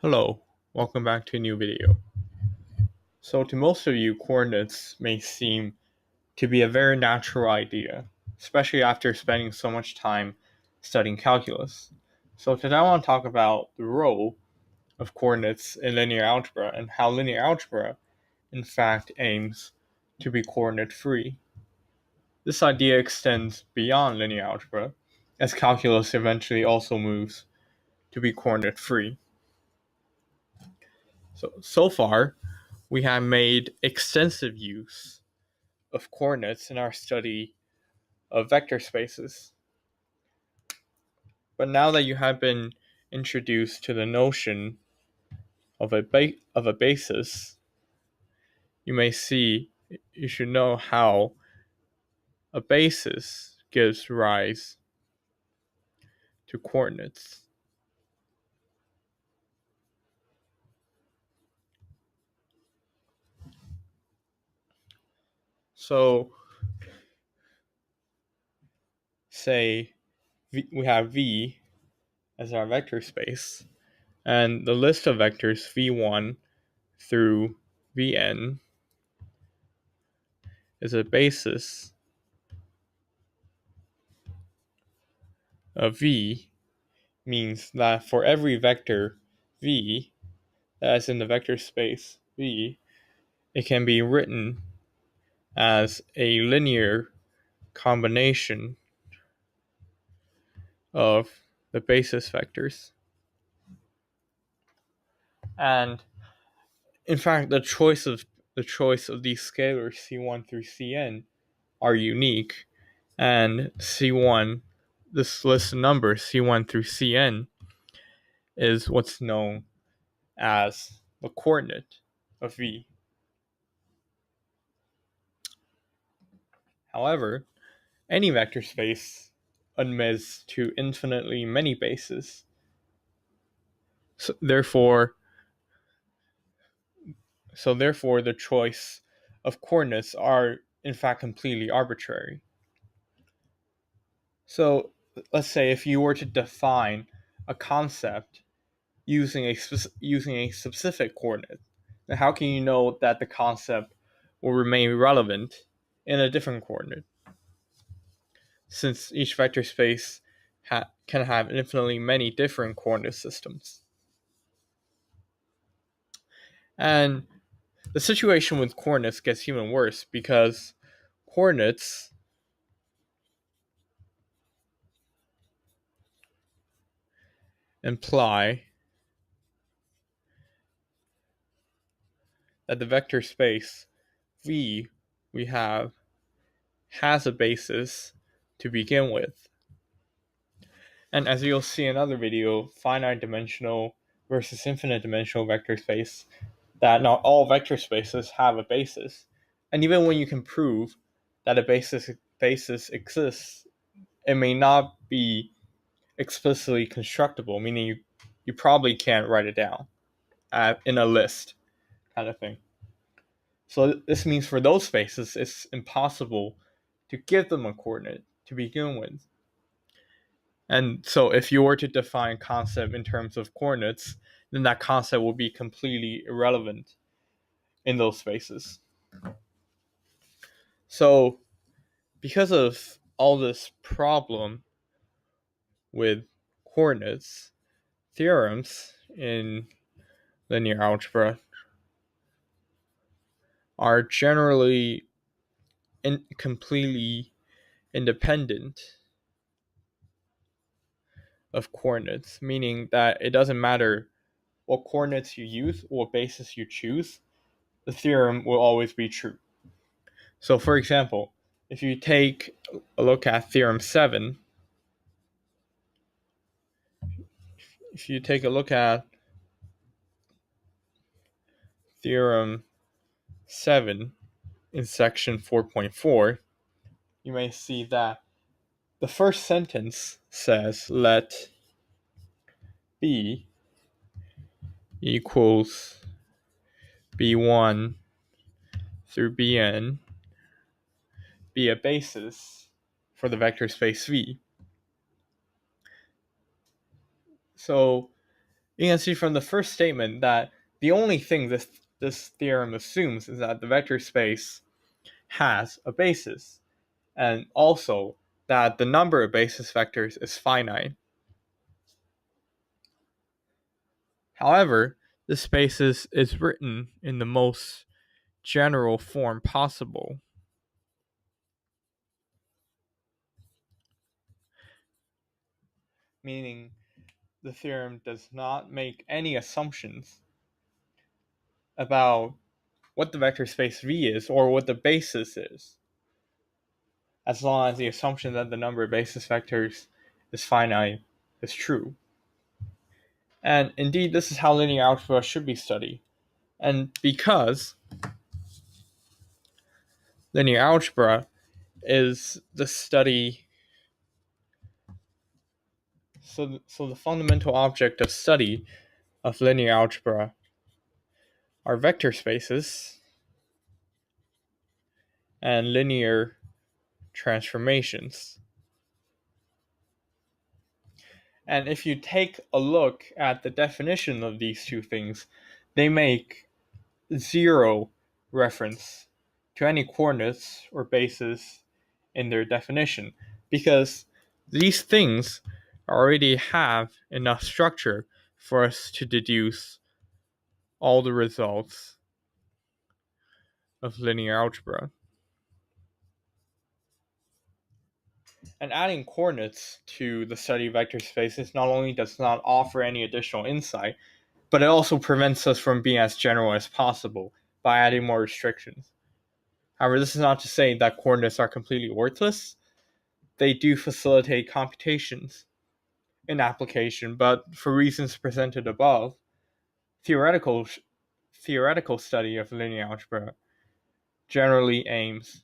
Hello, welcome back to a new video. So to most of you, coordinates may seem to be a very natural idea, especially after spending so much time studying calculus. So today I want to talk about the role of coordinates in linear algebra and how linear algebra, in fact, aims to be coordinate free. This idea extends beyond linear algebra, as calculus eventually also moves to be coordinate free. So far, we have made extensive use of coordinates in our study of vector spaces. But now that you have been introduced to the notion of a basis, you should know how a basis gives rise to coordinates. So, say we have V as our vector space, and the list of vectors v1 through vn is a basis of V, means that for every vector v that is in the vector space V, it can be written as a linear combination of the basis vectors. And in fact, the choice of these scalars C1 through Cn are unique, and C1, this list of numbers C1 through Cn, is what's known as the coordinate of V. However, any vector space admits to infinitely many bases. Therefore, the choice of coordinates are in fact completely arbitrary. So let's say if you were to define a concept using a specific coordinate, then how can you know that the concept will remain relevant in a different coordinate? Since each vector space can have infinitely many different coordinate systems. And the situation with coordinates gets even worse because coordinates imply that the vector space V we have has a basis to begin with. And as you'll see in another video, finite dimensional versus infinite dimensional vector space, that not all vector spaces have a basis. And even when you can prove that a basis exists, it may not be explicitly constructible, meaning you probably can't write it down in a list kind of thing. So this means for those spaces, it's impossible to give them a coordinate to begin with. And so if you were to define concept in terms of coordinates, then that concept will be completely irrelevant in those spaces. So because of all this problem with coordinates, theorems in linear algebra are generally completely independent of coordinates, meaning that it doesn't matter what coordinates you use, what basis you choose, the theorem will always be true. So for example, if you take a look at theorem 7, if you take a look at theorem 7 in section 4.4, you may see that the first sentence says let B equals B1 through Bn be a basis for the vector space V. So You can see from the first statement that the only thing this theorem assumes is that the vector space has a basis, and also that the number of basis vectors is finite. However, the space is written in the most general form possible, meaning the theorem does not make any assumptions about what the vector space V is or what the basis is, as long as the assumption that the number of basis vectors is finite is true. And indeed, this is how linear algebra should be studied. And because linear algebra is the study, so the fundamental object of study of linear algebra are vector spaces and linear transformations. And if you take a look at the definition of these two things, they make zero reference to any coordinates or bases in their definition, because these things already have enough structure for us to deduce all the results of linear algebra. And adding coordinates to the study of vector spaces not only does not offer any additional insight, but it also prevents us from being as general as possible by adding more restrictions. However, this is not to say that coordinates are completely worthless. They do facilitate computations in application, but for reasons presented above, theoretical study of linear algebra generally aims